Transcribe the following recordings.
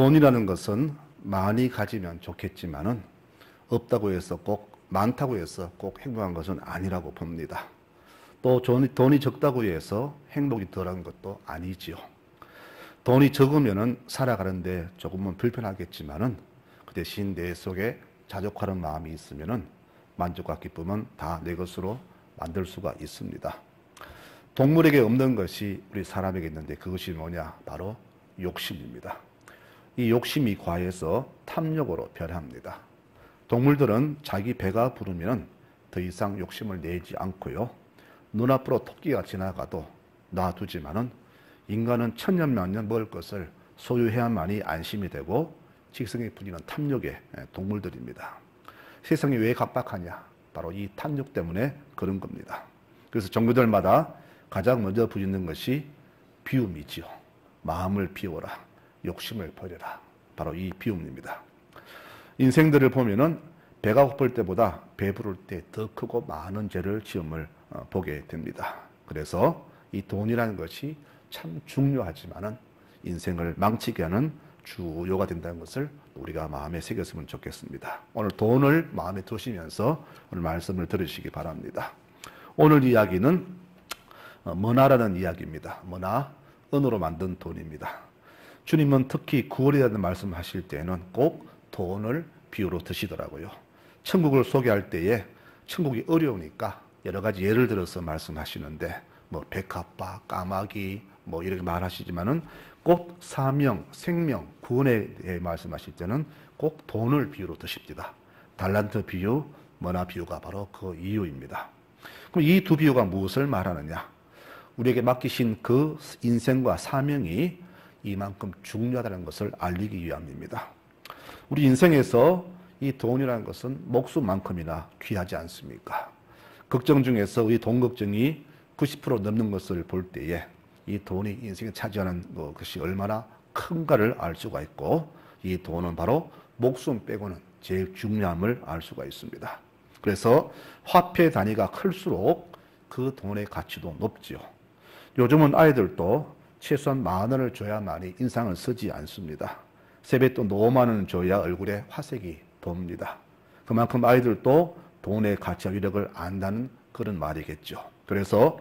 돈이라는 것은 많이 가지면 좋겠지만은 없다고 해서 꼭 많다고 해서 꼭 행복한 것은 아니라고 봅니다. 또 돈이 적다고 해서 행복이 덜한 것도 아니지요. 돈이 적으면은 살아가는데 조금은 불편하겠지만은 그 대신 내 속에 자족하는 마음이 있으면은 만족과 기쁨은 다 내 것으로 만들 수가 있습니다. 동물에게 없는 것이 우리 사람에게 있는데 그것이 뭐냐? 바로 욕심입니다. 이 욕심이 과해서 탐욕으로 변합니다. 동물들은 자기 배가 부르면 더 이상 욕심을 내지 않고요. 눈앞으로 토끼가 지나가도 놔두지만은 인간은 천년만년 먹을 것을 소유해야만이 안심이 되고 직성이 부리는 탐욕의 동물들입니다. 세상이 왜 각박하냐? 바로 이 탐욕 때문에 그런 겁니다. 그래서 종교들마다 가장 먼저 부리는 것이 비움이지요. 마음을 비워라. 욕심을 버려라. 바로 이 비움입니다. 인생들을 보면은 배가 고플 때보다 배부를 때 더 크고 많은 죄를 지음을 보게 됩니다. 그래서 이 돈이라는 것이 참 중요하지만은 인생을 망치게 하는 주요가 된다는 것을 우리가 마음에 새겼으면 좋겠습니다. 오늘 돈을 마음에 두시면서 오늘 말씀을 들으시기 바랍니다. 오늘 이야기는 머나라는 이야기입니다. 머나, 은으로 만든 돈입니다. 주님은 특히 구월이라는 말씀하실 때는 꼭 돈을 비유로 드시더라고요. 천국을 소개할 때에 천국이 어려우니까 여러 가지 예를 들어서 말씀하시는데 뭐 백합화, 까마귀 뭐 이렇게 말하시지만은 꼭 사명, 생명, 구원에 대해 말씀하실 때는 꼭 돈을 비유로 드십니다. 달란트 비유, 머나 비유가 바로 그 이유입니다. 그럼 이 두 비유가 무엇을 말하느냐? 우리에게 맡기신 그 인생과 사명이 이만큼 중요하다는 것을 알리기 위함입니다. 우리 인생에서 이 돈이라는 것은 목숨만큼이나 귀하지 않습니까? 걱정 중에서 이 돈 걱정이 90% 넘는 것을 볼 때에 이 돈이 인생에 차지하는 것이 얼마나 큰가를 알 수가 있고 이 돈은 바로 목숨 빼고는 제일 중요함을 알 수가 있습니다. 그래서 화폐 단위가 클수록 그 돈의 가치도 높지요. 요즘은 아이들도 최소한 10,000원을 줘야만이 인상을 쓰지 않습니다. 세뱃돈 50,000원을 줘야 얼굴에 화색이 돕니다. 그만큼 아이들도 돈의 가치와 위력을 안다는 그런 말이겠죠. 그래서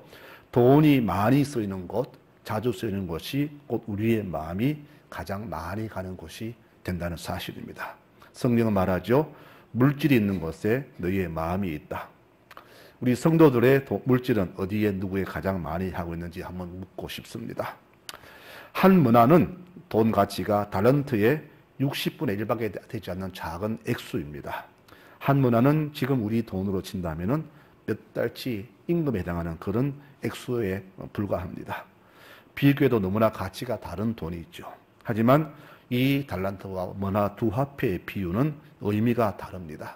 돈이 많이 쓰이는 곳, 자주 쓰이는 곳이 곧 우리의 마음이 가장 많이 가는 곳이 된다는 사실입니다. 성경은 말하죠. 물질이 있는 곳에 너희의 마음이 있다. 우리 성도들의 물질은 어디에 누구에 가장 많이 하고 있는지 한번 묻고 싶습니다. 한 문화는 돈 가치가 달란트의 60분의 1밖에 되지 않는 작은 액수입니다. 한 문화는 지금 우리 돈으로 친다면은 몇 달치 임금에 해당하는 그런 액수에 불과합니다. 비교해도 너무나 가치가 다른 돈이 있죠. 하지만 이 달란트와 문화 두 화폐의 비유는 의미가 다릅니다.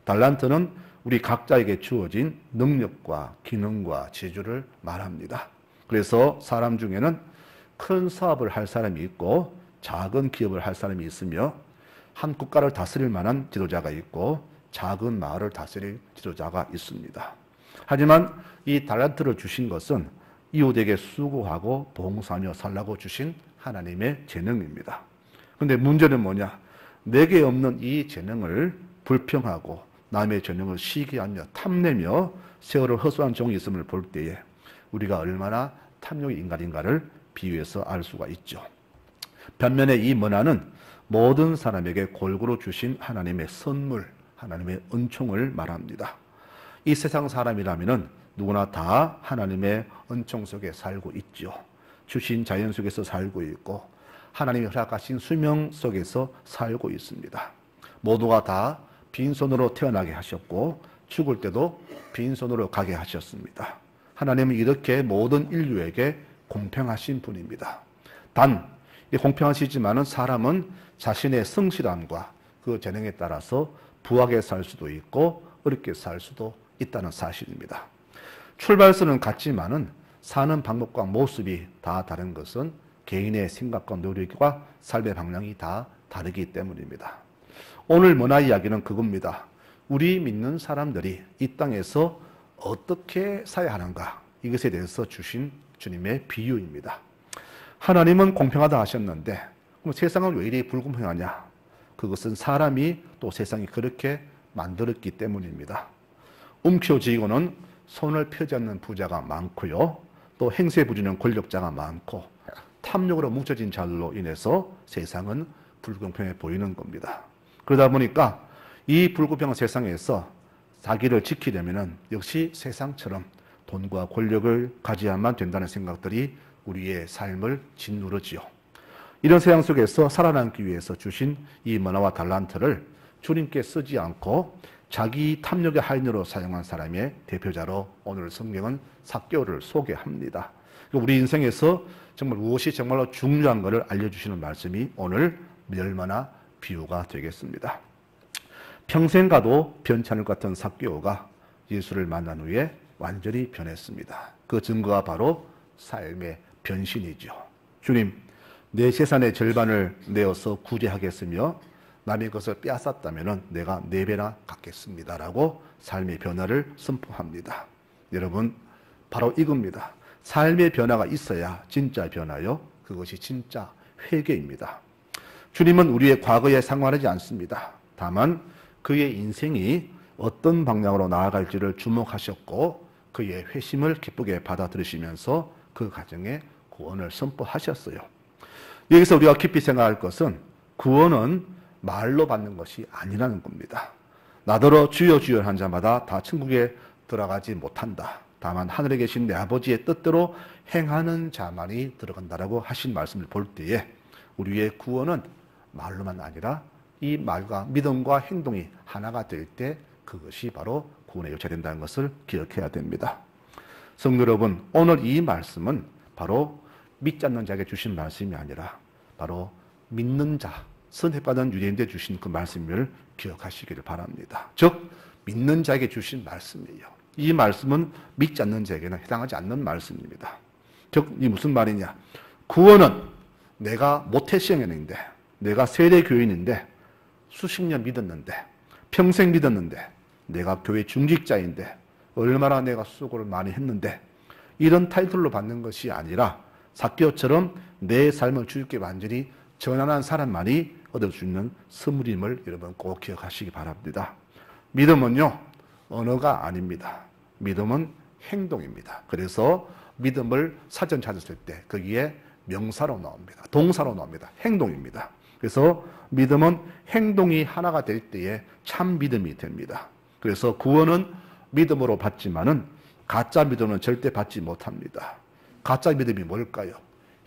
달란트는 우리 각자에게 주어진 능력과 기능과 재주를 말합니다. 그래서 사람 중에는 큰 사업을 할 사람이 있고 작은 기업을 할 사람이 있으며 한 국가를 다스릴 만한 지도자가 있고 작은 마을을 다스릴 지도자가 있습니다. 하지만 이 달란트를 주신 것은 이웃에게 수고하고 봉사하며 살라고 주신 하나님의 재능입니다. 그런데 문제는 뭐냐? 내게 없는 이 재능을 불평하고 남의 재능을 시기하며 탐내며 세월을 허수한 종이 있음을 볼 때에 우리가 얼마나 탐욕의 인간인가를 비유해서 알 수가 있죠. 반면에 이 문화는 모든 사람에게 골고루 주신 하나님의 선물, 하나님의 은총을 말합니다. 이 세상 사람이라면 누구나 다 하나님의 은총 속에 살고 있죠. 주신 자연 속에서 살고 있고 하나님이 허락하신 수명 속에서 살고 있습니다. 모두가 다 빈손으로 태어나게 하셨고 죽을 때도 빈손으로 가게 하셨습니다. 하나님은 이렇게 모든 인류에게 공평하신 분입니다. 단 공평하시지만은 사람은 자신의 성실함과 그 재능에 따라서 부하게 살 수도 있고 어렵게 살 수도 있다는 사실입니다. 출발선은 같지만은 사는 방법과 모습이 다 다른 것은 개인의 생각과 노력과 삶의 방향이 다 다르기 때문입니다. 오늘 문화 이야기는 그겁니다. 우리 믿는 사람들이 이 땅에서 어떻게 살아야 하는가 이것에 대해서 주신 주님의 비유입니다. 하나님은 공평하다 하셨는데 그럼 세상은 왜 이리 불공평하냐? 그것은 사람이 또 세상이 그렇게 만들었기 때문입니다. 움켜쥐고는 손을 펴지 않는 부자가 많고요. 또 행세 부리는 권력자가 많고 탐욕으로 뭉쳐진 자들로 인해서 세상은 불공평해 보이는 겁니다. 그러다 보니까 이 불공평한 세상에서 자기를 지키려면 역시 세상처럼 돈과 권력을 가져야만 된다는 생각들이 우리의 삶을 짓누르지요. 이런 세상 속에서 살아남기 위해서 주신 이 문화와 달란트를 주님께 쓰지 않고 자기 탐욕의 하인으로 사용한 사람의 대표자로 오늘 성경은 삭개오를 소개합니다. 우리 인생에서 정말 무엇이 정말로 중요한 것을 알려주시는 말씀이 오늘 멸마나 비유가 되겠습니다. 평생 가도 변치 않을 것 같은 삭개오가 예수를 만난 후에 완전히 변했습니다. 그 증거가 바로 삶의 변신이죠. 주님, 내 재산의 절반을 내어서 구제하겠으며 남의 것을 빼앗았다면 내가 4배나 갚겠습니다라고 삶의 변화를 선포합니다. 여러분, 바로 이겁니다. 삶의 변화가 있어야 진짜 변화요. 그것이 진짜 회개입니다. 주님은 우리의 과거에 상관하지 않습니다. 다만 그의 인생이 어떤 방향으로 나아갈지를 주목하셨고 그의 회심을 기쁘게 받아들이시면서 그 가정에 구원을 선포하셨어요. 여기서 우리가 깊이 생각할 것은 구원은 말로 받는 것이 아니라는 겁니다. 나더러 주여 주여 한 자마다 다 천국에 들어가지 못한다. 다만 하늘에 계신 내 아버지의 뜻대로 행하는 자만이 들어간다라고 하신 말씀을 볼 때에 우리의 구원은 말로만 아니라 이 말과 믿음과 행동이 하나가 될 때 그것이 바로 구원의 요체가 된다는 것을 기억해야 됩니다. 성도 여러분, 오늘 이 말씀은 바로 믿지 않는 자에게 주신 말씀이 아니라 바로 믿는 자, 선택받은 유대인들에게 주신 그 말씀을 기억하시기를 바랍니다. 즉 믿는 자에게 주신 말씀이에요. 이 말씀은 믿지 않는 자에게는 해당하지 않는 말씀입니다. 즉 이 무슨 말이냐? 구원은 내가 모태신앙인인데, 내가 세례교인인데, 수십 년 믿었는데, 평생 믿었는데, 내가 교회 중직자인데, 얼마나 내가 수고를 많이 했는데, 이런 타이틀로 받는 것이 아니라 삭개오처럼 내 삶을 주님께 완전히 전환한 사람만이 얻을 수 있는 선물임을 여러분 꼭 기억하시기 바랍니다. 믿음은요, 언어가 아닙니다. 믿음은 행동입니다. 그래서 믿음을 사전 찾았을 때 거기에 명사로 나옵니다. 동사로 나옵니다. 행동입니다. 그래서 믿음은 행동이 하나가 될 때에 참 믿음이 됩니다. 그래서 구원은 믿음으로 받지만은 가짜 믿음은 절대 받지 못합니다. 가짜 믿음이 뭘까요?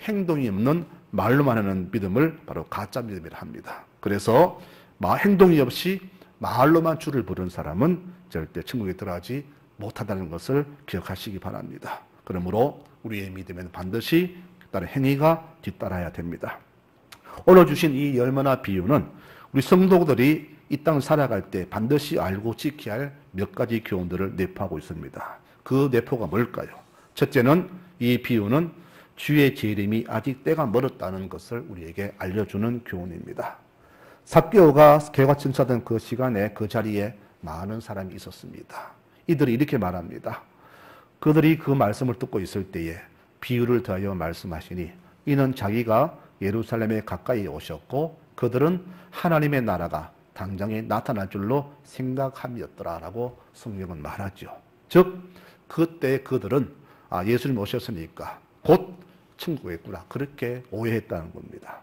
행동이 없는 말로만 하는 믿음을 바로 가짜 믿음이라 합니다. 그래서 행동이 없이 말로만 주를 부르는 사람은 절대 천국에 들어가지 못한다는 것을 기억하시기 바랍니다. 그러므로 우리의 믿음에는 반드시 따른 행위가 뒤따라야 됩니다. 오늘 주신 이 열매나 비유는 우리 성도들이 이 땅을 살아갈 때 반드시 알고 지켜야 할 몇 가지 교훈들을 내포하고 있습니다. 그 내포가 뭘까요? 첫째는 이 비유는 주의 재림이 아직 때가 멀었다는 것을 우리에게 알려주는 교훈입니다. 삭개오가 개가 천사된 그 시간에 그 자리에 많은 사람이 있었습니다. 이들이 이렇게 말합니다. 그들이 그 말씀을 듣고 있을 때에 비유를 더하여 말씀하시니 이는 자기가 예루살렘에 가까이 오셨고 그들은 하나님의 나라가 당장에 나타날 줄로 생각함이었더라라고 성경은 말하죠. 즉 그때 그들은 예수님 오셨으니까 곧 천국에 있구나 그렇게 오해했다는 겁니다.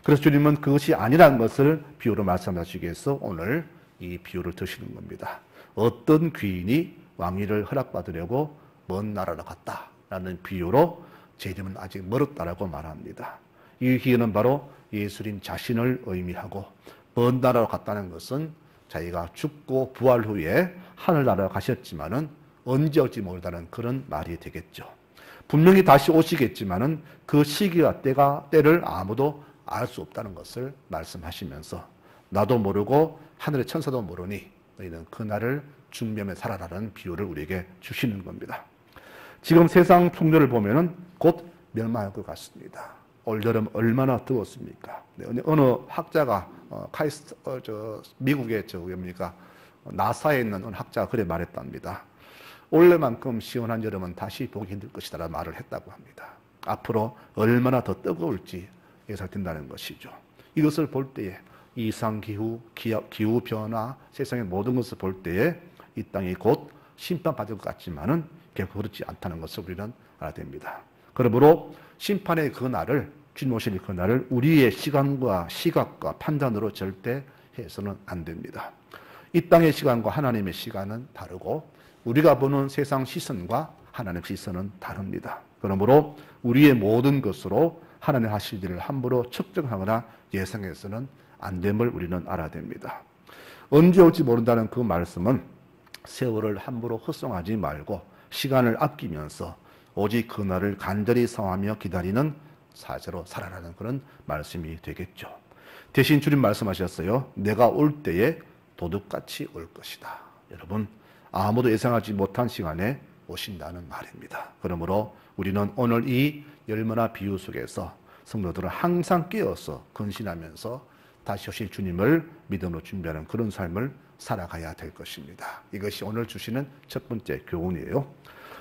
그래서 주님은 그것이 아니라는 것을 비유로 말씀하시기 위해서 오늘 이 비유를 드시는 겁니다. 어떤 귀인이 왕위를 허락받으려고 먼 나라로 갔다라는 비유로 재림은 아직 멀었다라고 말합니다. 이 기회는 바로 예수님 자신을 의미하고 먼 나라로 갔다는 것은 자기가 죽고 부활 후에 하늘나라로 가셨지만은 언제 올지 모른다는 그런 말이 되겠죠. 분명히 다시 오시겠지만은 그 시기와 때를 아무도 알 수 없다는 것을 말씀하시면서 나도 모르고 하늘의 천사도 모르니 너희는 그날을 준비하며 살아라는 비유를 우리에게 주시는 겁니다. 지금 세상 풍조를 보면은 곧 멸망할 것 같습니다. 올여름 얼마나 더웠습니까? 어느 학자가 미국의 나사에 있는 어느 학자가 그래 말했답니다. 올해만큼 시원한 여름은 다시 보기 힘들 것이다라는 말을 했다고 합니다. 앞으로 얼마나 더 뜨거울지 예상된다는 것이죠. 이것을 볼 때에 이상기후, 기후변화, 세상의 모든 것을 볼 때에 이 땅이 곧 심판받을 것 같지만은 결코 그렇지 않다는 것을 우리는 알아야 됩니다. 그러므로 심판의 그 날을, 주님 오실 그 날을 우리의 시간과 시각과 판단으로 절대 해서는 안 됩니다. 이 땅의 시간과 하나님의 시간은 다르고 우리가 보는 세상 시선과 하나님의 시선은 다릅니다. 그러므로 우리의 모든 것으로 하나님 하실 일을 함부로 측정하거나 예상해서는 안 됨을 우리는 알아야 됩니다. 언제 올지 모른다는 그 말씀은 세월을 함부로 헛송하지 말고 시간을 아끼면서 오직 그날을 간절히 성하며 기다리는 사제로 살아라는 그런 말씀이 되겠죠. 대신 주님 말씀하셨어요. 내가 올 때에 도둑같이 올 것이다. 여러분, 아무도 예상하지 못한 시간에 오신다는 말입니다. 그러므로 우리는 오늘 이 열매나 비유 속에서 성도들은 항상 깨어서 근신하면서 다시 오실 주님을 믿음으로 준비하는 그런 삶을 살아가야 될 것입니다. 이것이 오늘 주시는 첫 번째 교훈이에요.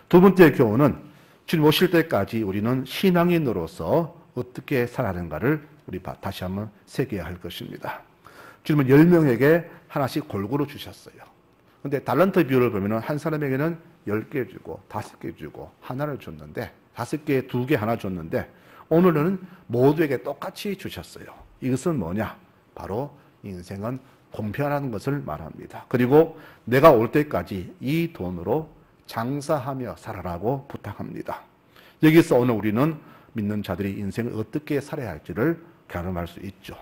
두 번째 교훈은 주님 오실 때까지 우리는 신앙인으로서 어떻게 살아가는가를 우리 다시 한번 새겨야 할 것입니다. 주님은 10명에게 하나씩 골고루 주셨어요. 근데 달란트 비율을 보면 한 사람에게는 10개 주고 5개 주고 하나를 줬는데 5개, 2개, 하나 줬는데 오늘은 모두에게 똑같이 주셨어요. 이것은 뭐냐? 바로 인생은 공평하다는 것을 말합니다. 그리고 내가 올 때까지 이 돈으로 장사하며 살아라고 부탁합니다. 여기서 오늘 우리는 믿는 자들이 인생을 어떻게 살아야 할지를 가늠할 수 있죠.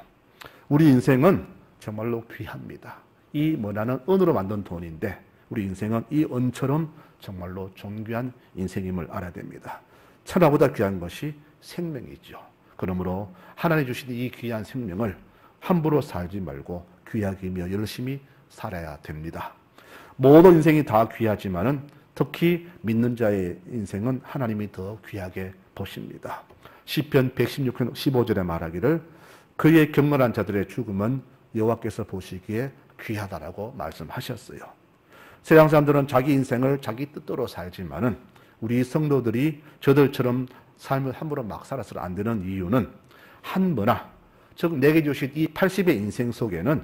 우리 인생은 정말로 귀합니다. 이 뭐냐는 은으로 만든 돈인데 우리 인생은 이 은처럼 정말로 존귀한 인생임을 알아야 됩니다. 천하보다 귀한 것이 생명이죠. 그러므로 하나님 주신 이 귀한 생명을 함부로 살지 말고 귀하게 여기며 열심히 살아야 됩니다. 모든 인생이 다 귀하지만은 특히 믿는 자의 인생은 하나님이 더 귀하게 보십니다. 시편 116편 15절에 말하기를 그의 경건한 자들의 죽음은 여호와께서 보시기에 귀하다라고 말씀하셨어요. 세상 사람들은 자기 인생을 자기 뜻대로 살지만은 우리 성도들이 저들처럼 삶을 함부로 막 살아서는 안 되는 이유는 한번아 즉 내게 주신 이 80의 인생 속에는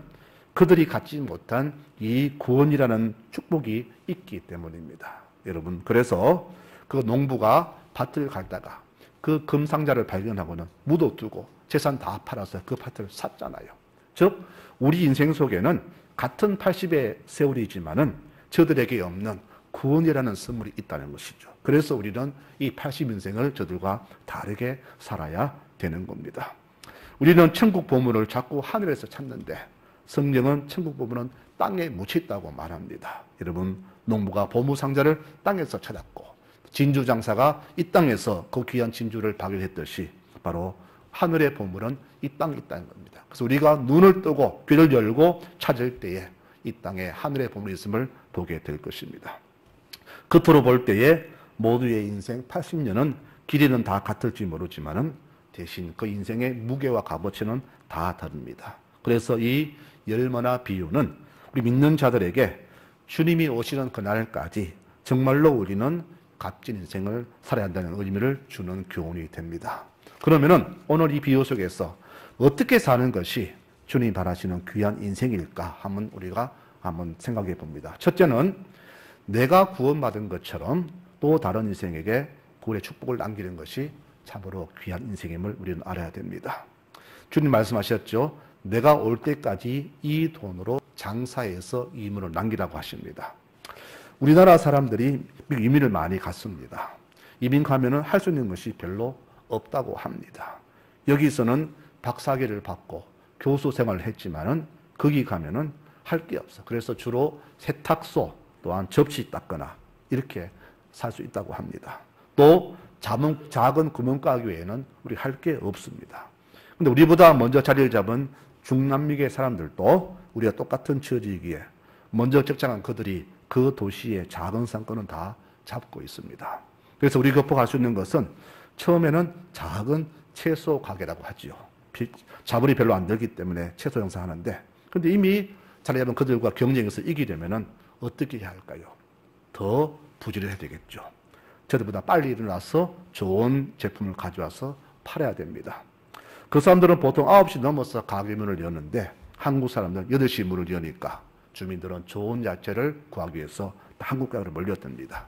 그들이 갖지 못한 이 구원이라는 축복이 있기 때문입니다. 여러분, 그래서 그 농부가 밭을 갈다가 그 금상자를 발견하고는 묻어두고 재산 다 팔아서 그 밭을 샀잖아요. 즉 우리 인생 속에는 같은 80의 세월이지만은 저들에게 없는 구원이라는 선물이 있다는 것이죠. 그래서 우리는 이 80인생을 저들과 다르게 살아야 되는 겁니다. 우리는 천국 보물을 자꾸 하늘에서 찾는데 성경은 천국 보물은 땅에 묻혀있다고 말합니다. 여러분, 농부가 보물상자를 땅에서 찾았고 진주장사가 이 땅에서 그 귀한 진주를 발견했듯이 바로 하늘의 보물은 이 땅에 있다는 겁니다. 그래서 우리가 눈을 뜨고 귀를 열고 찾을 때에 이 땅에 하늘의 보물이 있음을 보게 될 것입니다. 겉으로 볼 때에 모두의 인생 80년은 길이는 다 같을지 모르지만은 대신 그 인생의 무게와 값어치는 다 다릅니다. 그래서 이 열매나 비유는 우리 믿는 자들에게 주님이 오시는 그날까지 정말로 우리는 값진 인생을 살아야 한다는 의미를 주는 교훈이 됩니다. 그러면은 오늘 이 비유 속에서 어떻게 사는 것이 주님이 바라시는 귀한 인생일까 한번 우리가 한번 생각해 봅니다. 첫째는 내가 구원받은 것처럼 또 다른 인생에게 구원의 축복을 남기는 것이 참으로 귀한 인생임을 우리는 알아야 됩니다. 주님 말씀하셨죠. 내가 올 때까지 이 돈으로 장사해서 이민을 남기라고 하십니다. 우리나라 사람들이 이민을 많이 갔습니다. 이민 가면은 할 수 있는 것이 별로 없다고 합니다. 여기서는 박사학위를 받고 교수 생활을 했지만은 거기 가면은 할 게 없어. 그래서 주로 세탁소 또한 접시 닦거나 이렇게 살 수 있다고 합니다. 또 작은 구멍가게 외에는 우리 할 게 없습니다. 근데 우리보다 먼저 자리를 잡은 중남미계 사람들도 우리가 똑같은 처지이기에 먼저 적장한 그들이 그 도시의 작은 상권은 다 잡고 있습니다. 그래서 우리 극복할 수 있는 것은 처음에는 작은 채소 가게라고 하지요. 자본이 별로 안 들기 때문에 채소 영상하는데 근데 이미 자리 잡은 그들과 경쟁에서 이기려면 어떻게 해야 할까요? 더 부지런해야 되겠죠. 저들보다 빨리 일어나서 좋은 제품을 가져와서 팔아야 됩니다. 그 사람들은 보통 9시 넘어서 가게 문을 여는데 한국 사람들은 8시 문을 여니까 주민들은 좋은 야채를 구하기 위해서 한국 가게로 몰려듭니다.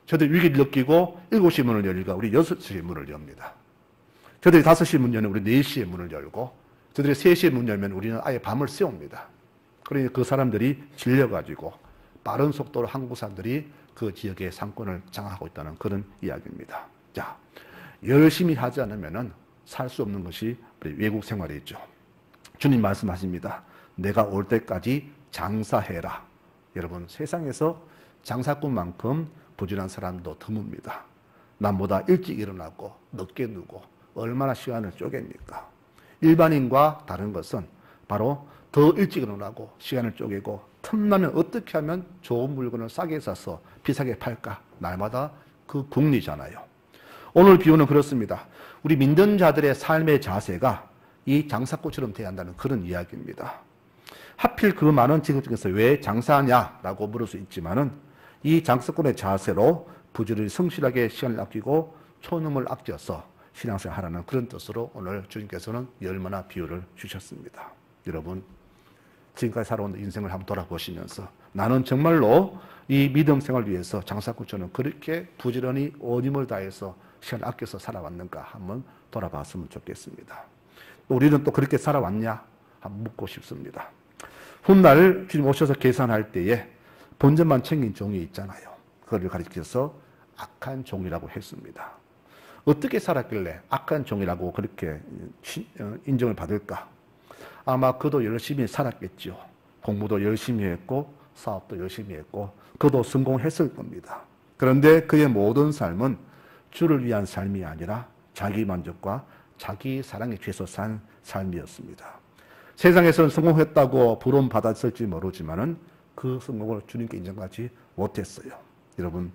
저들이 위기를 느끼고 7시 문을 열니까 우리 6시 문을 엽니다. 저들이 5시 문 열면 우리 4시에 문을 열고 저들이 3시에 문 열면 우리는 아예 밤을 새웁니다. 그러니 그 사람들이 질려가지고 빠른 속도로 한국 사람들이 그 지역의 상권을 장악하고 있다는 그런 이야기입니다. 자, 열심히 하지 않으면 살 수 없는 것이 우리 외국 생활이죠. 주님 말씀하십니다. 내가 올 때까지 장사해라. 여러분, 세상에서 장사꾼만큼 부지런한 사람도 드뭅니다. 남보다 일찍 일어나고 늦게 누고 얼마나 시간을 쪼갭니까? 일반인과 다른 것은 바로 더 일찍 일어나고 시간을 쪼개고 틈나면 어떻게 하면 좋은 물건을 싸게 사서 비싸게 팔까? 날마다 그 궁리잖아요. 오늘 비유는 그렇습니다. 우리 믿는 자들의 삶의 자세가 이 장사꾼처럼 돼야 한다는 그런 이야기입니다. 하필 그 많은 직업 중에서 왜 장사하냐라고 물을 수 있지만은 이 장사꾼의 자세로 부지런히 성실하게 시간을 아끼고 초능을 아껴서 신앙생활 하라는 그런 뜻으로 오늘 주님께서는 얼마나 비유를 주셨습니다. 여러분, 지금까지 살아온 인생을 한번 돌아보시면서 나는 정말로 이 믿음 생활을 위해서 장사꾼처럼 그렇게 부지런히 온 힘을 다해서 시간을 아껴서 살아왔는가 한번 돌아봤으면 좋겠습니다. 우리는 또 그렇게 살아왔냐 한번 묻고 싶습니다. 훗날 주님 오셔서 계산할 때에 본전만 챙긴 종이 있잖아요. 그걸 가리켜서 악한 종이라고 했습니다. 어떻게 살았길래 악한 종이라고 그렇게 인정을 받을까? 아마 그도 열심히 살았겠죠. 공부도 열심히 했고 사업도 열심히 했고 그도 성공했을 겁니다. 그런데 그의 모든 삶은 주를 위한 삶이 아니라 자기 만족과 자기 사랑에 취해서 산 삶이었습니다. 세상에서는 성공했다고 부름 받았을지 모르지만은 그 성공을 주님께 인정하지 못했어요. 여러분,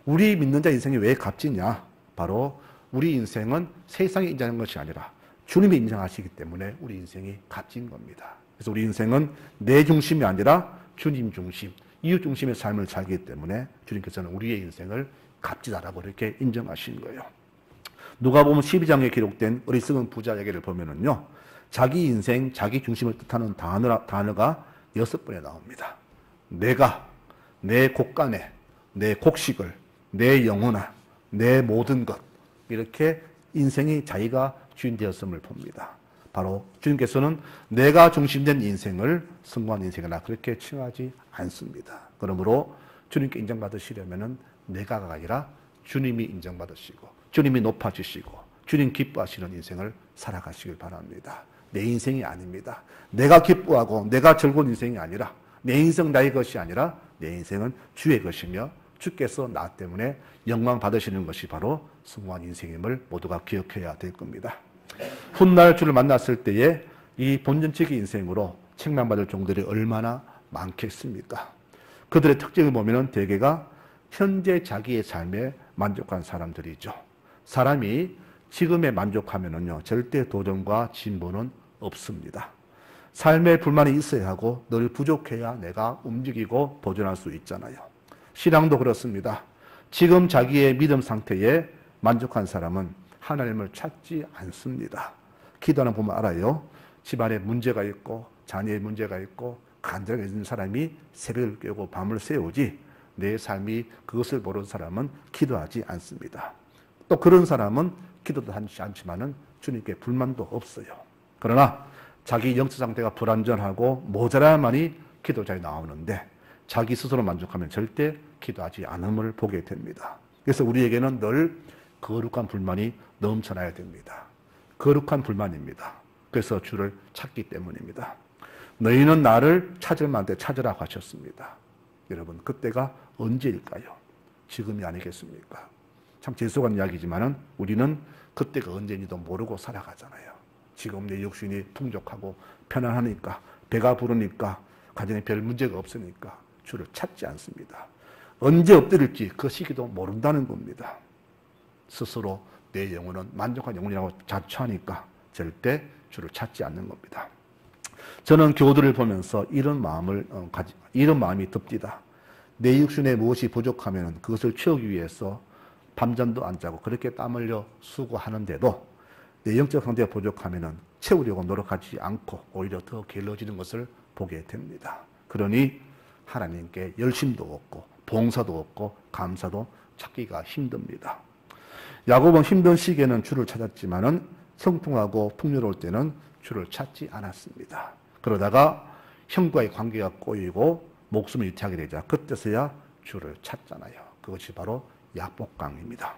우리 믿는 자 인생이 왜 값지냐? 바로 우리 인생은 세상이 인정하는 것이 아니라 주님이 인정하시기 때문에 우리 인생이 값진 겁니다. 그래서 우리 인생은 내 중심이 아니라 주님 중심, 이웃 중심의 삶을 살기 때문에 주님께서는 우리의 인생을 값지다라고 이렇게 인정하시는 거예요. 누가복음 12장에 기록된 어리석은 부자 얘기를 보면은요, 자기 인생, 자기 중심을 뜻하는 단어가 6번에 나옵니다. 내가, 내 곳간에, 내 곡식을, 내 영혼아, 내 모든 것, 이렇게 인생이 자기가 주인 되었음을 봅니다. 바로 주님께서는 내가 중심된 인생을 성공한 인생이라 그렇게 칭하지 않습니다. 그러므로 주님께 인정받으시려면 내가가 아니라 주님이 인정받으시고 주님이 높아지시고 주님 기뻐하시는 인생을 살아가시길 바랍니다. 내 인생이 아닙니다. 내가 기뻐하고 내가 즐거운 인생이 아니라 내 인생 나의 것이 아니라 내 인생은 주의 것이며 주께서 나 때문에 영광 받으시는 것이 바로 성공한 인생임을 모두가 기억해야 될 겁니다. 훗날 주를 만났을 때에 이 본전치기 인생으로 책망받을 종들이 얼마나 많겠습니까? 그들의 특징을 보면 대개가 현재 자기의 삶에 만족한 사람들이죠. 사람이 지금에 만족하면은요, 절대 도전과 진보는 없습니다. 삶에 불만이 있어야 하고 늘 부족해야 내가 움직이고 도전할 수 있잖아요. 신앙도 그렇습니다. 지금 자기의 믿음 상태에 만족한 사람은 하나님을 찾지 않습니다. 기도하는 보면 알아요. 집안에 문제가 있고 자녀의 문제가 있고 간절하게 있는 사람이 새벽을 깨고 밤을 새우지 내 삶이 그것을 모르는 사람은 기도하지 않습니다. 또 그런 사람은 기도도 하지 않지만은 주님께 불만도 없어요. 그러나 자기 영적 상태가 불안전하고 모자라야만이 기도 자리에 나오는데 자기 스스로 만족하면 절대 기도하지 않음을 보게 됩니다. 그래서 우리에게는 늘 거룩한 불만이 넘쳐나야 됩니다. 거룩한 불만입니다. 그래서 주를 찾기 때문입니다. 너희는 나를 찾을 만한테 찾으라고 하셨습니다. 여러분, 그때가 언제일까요? 지금이 아니겠습니까? 참 죄송한 이야기지만은 우리는 그때가 언제인지도 모르고 살아가잖아요. 지금 내 육신이 풍족하고 편안하니까, 배가 부르니까, 가정에 별 문제가 없으니까 주를 찾지 않습니다. 언제 엎드릴지 그 시기도 모른다는 겁니다. 스스로 내 영혼은 만족한 영혼이라고 자처하니까 절대 주를 찾지 않는 겁니다. 저는 교우들을 보면서 이런 마음이 듭디다. 내 육신에 무엇이 부족하면 그것을 채우기 위해서 밤잠도 안 자고 그렇게 땀 흘려 수고하는데도 내 영적 상태가 부족하면은 채우려고 노력하지 않고 오히려 더 게을러지는 것을 보게 됩니다. 그러니 하나님께 열심도 없고 봉사도 없고 감사도 찾기가 힘듭니다. 야곱은 힘든 시기에는 주를 찾았지만은 성통하고 풍요로울 때는 주를 찾지 않았습니다. 그러다가 형과의 관계가 꼬이고 목숨을 유태하게 되자 그때서야 주를 찾잖아요. 그것이 바로 야복강입니다.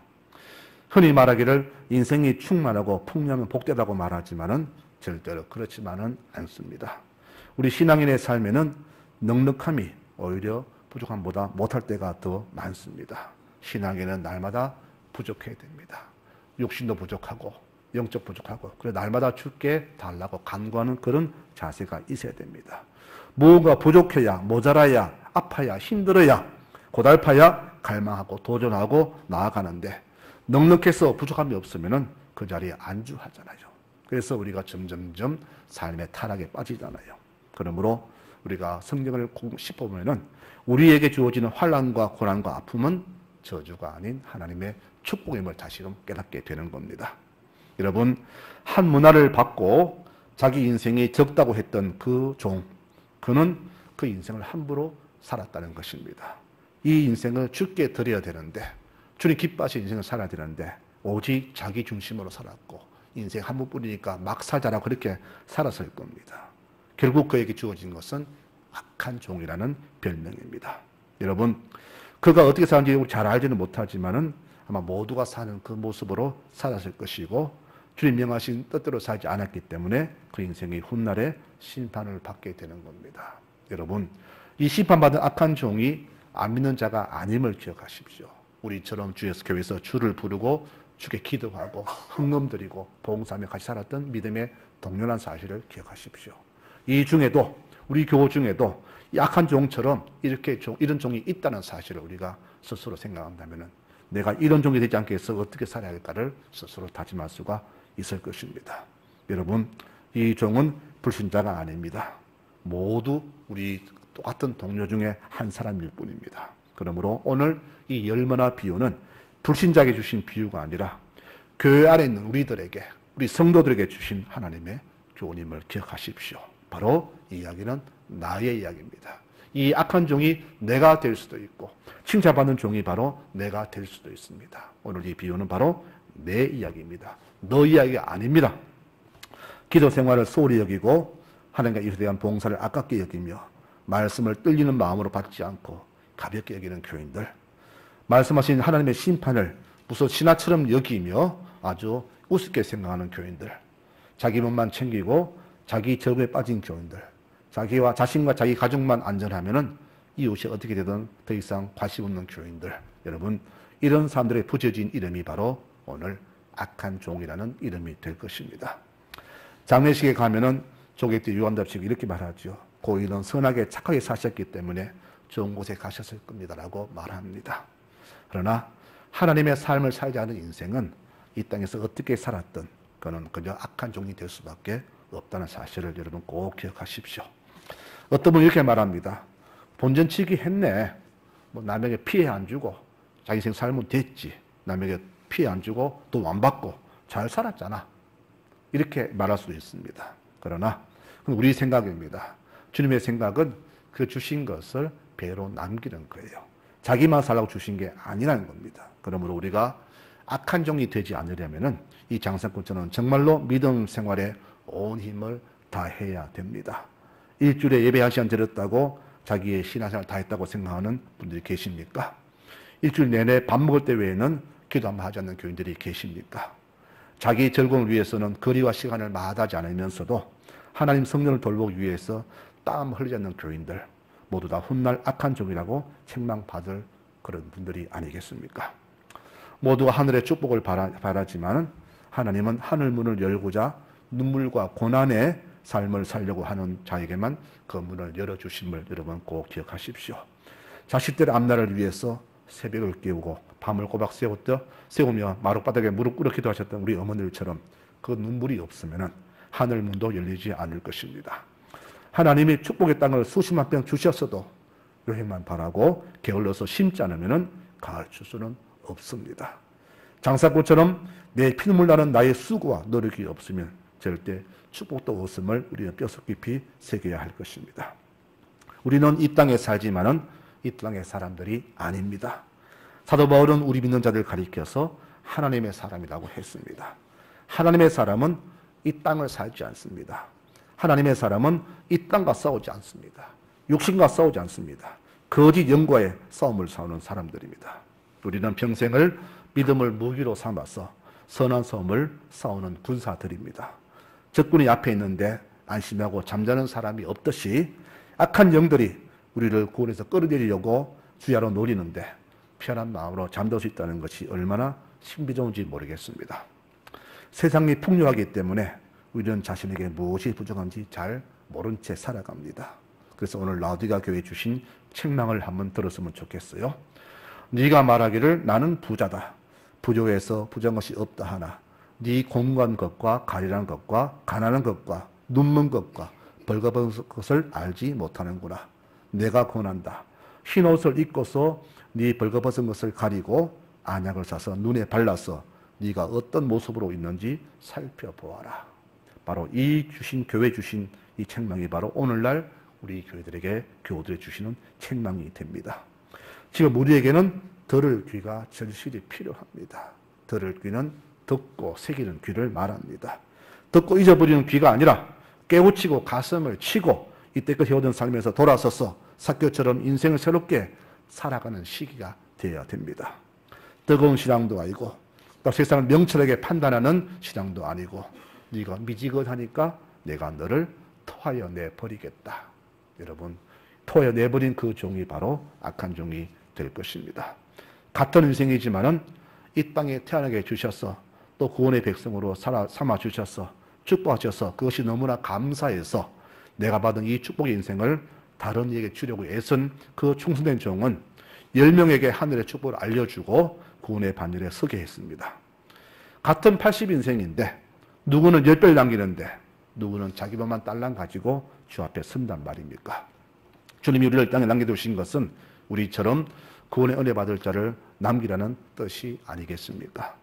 흔히 말하기를 인생이 충만하고 풍요하면 복되다고 말하지만은 절대로 그렇지만은 않습니다. 우리 신앙인의 삶에는 넉넉함이 오히려 부족함보다 못할 때가 더 많습니다. 신앙에는 날마다 부족해야 됩니다. 육신도 부족하고 영적 부족하고 그래 날마다 주께 달라고 간구하는 그런 자세가 있어야 됩니다. 무언가 부족해야 모자라야 아파야 힘들어야 고달파야 갈망하고 도전하고 나아가는데 넉넉해서 부족함이 없으면은 그 자리에 안주하잖아요. 그래서 우리가 점점점 삶의 타락에 빠지잖아요. 그러므로 우리가 성경을 짚어보면은 우리에게 주어지는 환난과 고난과 아픔은 저주가 아닌 하나님의 축복임을 다시금 깨닫게 되는 겁니다. 여러분, 한 문화를 받고 자기 인생이 적다고 했던 그 종, 그는 그 인생을 함부로 살았다는 것입니다. 이 인생을 주께 드려야 되는데 주님 기뻐하시는 인생을 살아야 되는데 오직 자기 중심으로 살았고 인생 한 번뿐이니까 막 살자라고 그렇게 살았을 겁니다. 결국 그에게 주어진 것은 악한 종이라는 별명입니다. 여러분, 그가 어떻게 사는지 잘 알지는 못하지만은 아마 모두가 사는 그 모습으로 살았을 것이고 주님 명하신 뜻대로 살지 않았기 때문에 그 인생이 훗날에 심판을 받게 되는 겁니다. 여러분, 이 심판받은 악한 종이 안 믿는 자가 아님을 기억하십시오. 우리처럼 주에서 교회에서 주를 부르고 주께 기도하고 헌금 드리고 봉사하며 같이 살았던 믿음의 동료란 사실을 기억하십시오. 이 중에도 우리 교우 중에도 이 악한 종처럼 이런 종이 있다는 사실을 우리가 스스로 생각한다면은 내가 이런 종이 되지 않게 해서 어떻게 살아야 할까를 스스로 다짐할 수가 있을 것입니다. 여러분, 이 종은 불신자가 아닙니다. 모두 우리 똑같은 동료 중에 한 사람일 뿐입니다. 그러므로 오늘 이 열머나 비유는 불신자에게 주신 비유가 아니라 교회 안에 있는 우리들에게, 우리 성도들에게 주신 하나님의 교훈임을 기억하십시오. 바로 이 이야기는 나의 이야기입니다. 이 악한 종이 내가 될 수도 있고 칭찬받는 종이 바로 내가 될 수도 있습니다. 오늘 이 비유는 바로 내 이야기입니다. 너 이야기가 아닙니다. 기도 생활을 소홀히 여기고 하나님과 이웃에 대한 봉사를 아깝게 여기며 말씀을 떨리는 마음으로 받지 않고 가볍게 여기는 교인들, 말씀하신 하나님의 심판을 무슨 신화처럼 여기며 아주 우습게 생각하는 교인들, 자기 몸만 챙기고 자기 적에 빠진 교인들, 자기와 자신과 자기 가족만 안전하면은 이웃이 어떻게 되든 더 이상 관심 없는 교인들, 여러분, 이런 사람들의 붙여진 이름이 바로 오늘 악한 종이라는 이름이 될 것입니다. 장례식에 가면은 조개 때 유언답시고 이렇게 말하죠. 고인은 선하게 착하게 사셨기 때문에 좋은 곳에 가셨을 겁니다라고 말합니다. 그러나 하나님의 삶을 살지 않은 인생은 이 땅에서 어떻게 살았든 그는 그저 악한 종이 될 수밖에 없다는 사실을 여러분 꼭 기억하십시오. 어떤 분이 이렇게 말합니다. 본전치기 했네. 뭐 남에게 피해 안 주고 자기 인생 살면 됐지. 남에게 피해 안 주고 돈 안 받고 잘 살았잖아. 이렇게 말할 수도 있습니다. 그러나 그건 우리 생각입니다. 주님의 생각은 그 주신 것을 배로 남기는 거예요. 자기만 살라고 주신 게 아니라는 겁니다. 그러므로 우리가 악한 종이 되지 않으려면은 이 장사꾼처럼 정말로 믿음 생활에 온 힘을 다해야 됩니다. 일주일에 예배 1시간 드렸다고 자기의 신앙생활 다 했다고 생각하는 분들이 계십니까? 일주일 내내 밥 먹을 때 외에는 기도 한번 하지 않는 교인들이 계십니까? 자기 즐거움을 위해서는 거리와 시간을 마다하지 않으면서도 하나님 성령을 돌보기 위해서 땀 흘리지 않는 교인들, 모두 다 훗날 악한 종이라고 책망받을 그런 분들이 아니겠습니까? 모두가 하늘의 축복을 바라지만 하나님은 하늘문을 열고자 눈물과 고난의 삶을 살려고 하는 자에게만 그 문을 열어주심을 여러분 꼭 기억하십시오. 자식들의 앞날을 위해서 새벽을 깨우고 밤을 꼬박 세우며 마룻바닥에 무릎 꿇어 기도하셨던 우리 어머니들처럼 그 눈물이 없으면 하늘문도 열리지 않을 것입니다. 하나님이 축복의 땅을 수십만 평 주셨어도 여행만 바라고 게을러서 심지 않으면 가르칠 수는 없습니다. 장사꾼처럼 내 피눈물 나는 나의 수고와 노력이 없으면 절대 축복도 없음을 우리는 뼈속 깊이 새겨야 할 것입니다. 우리는 이 땅에 살지만은 이 땅의 사람들이 아닙니다. 사도 바울은 우리 믿는 자들 가리켜서 하나님의 사람이라고 했습니다. 하나님의 사람은 이 땅을 살지 않습니다. 하나님의 사람은 이 땅과 싸우지 않습니다. 육신과 싸우지 않습니다. 거짓 영과의 싸움을 싸우는 사람들입니다. 우리는 평생을 믿음을 무기로 삼아서 선한 싸움을 싸우는 군사들입니다. 적군이 앞에 있는데 안심하고 잠자는 사람이 없듯이 악한 영들이 우리를 구원해서 끌어들이려고 주야로 노리는데 편한 마음으로 잠들 수 있다는 것이 얼마나 신비로운지 모르겠습니다. 세상이 풍요하기 때문에 우리는 자신에게 무엇이 부족한지 잘 모른 채 살아갑니다. 그래서 오늘 라오디가 교회에 주신 책망을 한번 들었으면 좋겠어요. 네가 말하기를 나는 부자다. 부족해서 부족한 것이 없다 하나 네 공고한 것과 가련한 것과 가난한 것과 눈먼 것과 벌거벗은 것을 알지 못하는구나. 내가 권한다. 흰옷을 입고서 네 벌거벗은 것을 가리고 안약을 사서 눈에 발라서 네가 어떤 모습으로 있는지 살펴보아라. 바로 이 교회 주신 이 책망이 바로 오늘날 우리 교회들에게 교우들이 주시는 책망이 됩니다. 지금 우리에게는 들을 귀가 절실히 필요합니다. 들을 귀는 듣고 새기는 귀를 말합니다. 듣고 잊어버리는 귀가 아니라 깨우치고 가슴을 치고 이때껏 해오던 삶에서 돌아서서 삭개처럼 인생을 새롭게 살아가는 시기가 되어야 됩니다. 뜨거운 신앙도 아니고 또 세상을 명철하게 판단하는 신앙도 아니고 네가 미지근하니까 내가 너를 토하여 내버리겠다. 여러분, 토하여 내버린 그 종이 바로 악한 종이 될 것입니다. 같은 인생이지만은 이 땅에 태어나게 해주셔서 또 구원의 백성으로 삼아주셔서 축복하셔서 그것이 너무나 감사해서 내가 받은 이 축복의 인생을 다른 이에게 주려고 애쓴 그 충성된 종은 10명에게 하늘의 축복을 알려주고 구원의 반열에 서게 했습니다. 같은 80인생인데 누구는 10배를 남기는데 누구는 자기 것만 딸랑 가지고 주 앞에 선단 말입니까? 주님이 우리를 땅에 남겨두신 것은 우리처럼 구원의 은혜 받을 자를 남기라는 뜻이 아니겠습니까?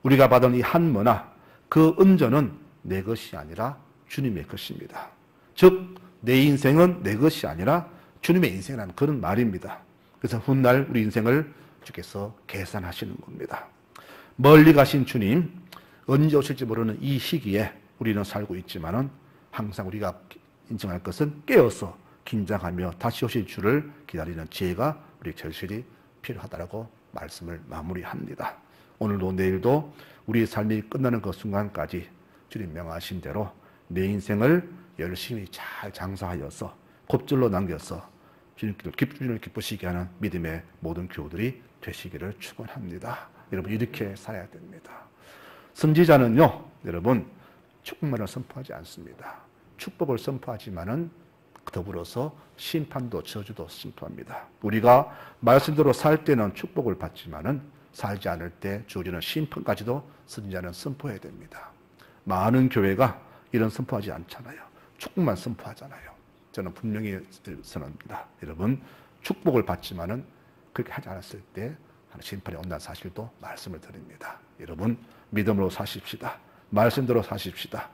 우리가 받은 이 한모나 그 은전은 내 것이 아니라 주님의 것입니다. 즉 내 인생은 내 것이 아니라 주님의 인생이라는 그런 말입니다. 그래서 훗날 우리 인생을 주께서 계산하시는 겁니다. 멀리 가신 주님 언제 오실지 모르는 이 시기에 우리는 살고 있지만은 항상 우리가 인정할 것은 깨어서 긴장하며 다시 오실 주를 기다리는 지혜가 우리 절실히 필요하다라고 말씀을 마무리합니다. 오늘도 내일도 우리의 삶이 끝나는 그 순간까지 주님 명하신 대로 내 인생을 열심히 잘 장사하여서 곱절로 남겨서 주님을 기쁘시게 하는 믿음의 모든 교우들이 되시기를 축원합니다. 여러분 이렇게 살아야 됩니다. 선지자는요, 여러분 축복만을 선포하지 않습니다. 축복을 선포하지만은 더불어서 심판도 저주도 선포합니다. 우리가 말씀대로 살 때는 축복을 받지만은 살지 않을 때 주어지는 심판까지도 선지자는 선포해야 됩니다. 많은 교회가 이런 선포하지 않잖아요. 축복만 선포하잖아요. 저는 분명히 선언합니다. 여러분 축복을 받지만은 그렇게 하지 않았을 때 심판이 온다는 사실도 말씀을 드립니다. 여러분 믿음으로 사십시다. 말씀대로 사십시다.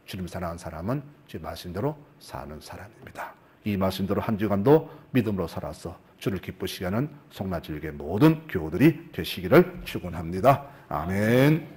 주님 사랑하는 사람은 주님 말씀대로 사는 사람입니다. 이 말씀대로 한 주간도 믿음으로 살아서 주를 기쁘시게 하는 송나질교의 모든 교우들이 되시기를 축원합니다. 아멘.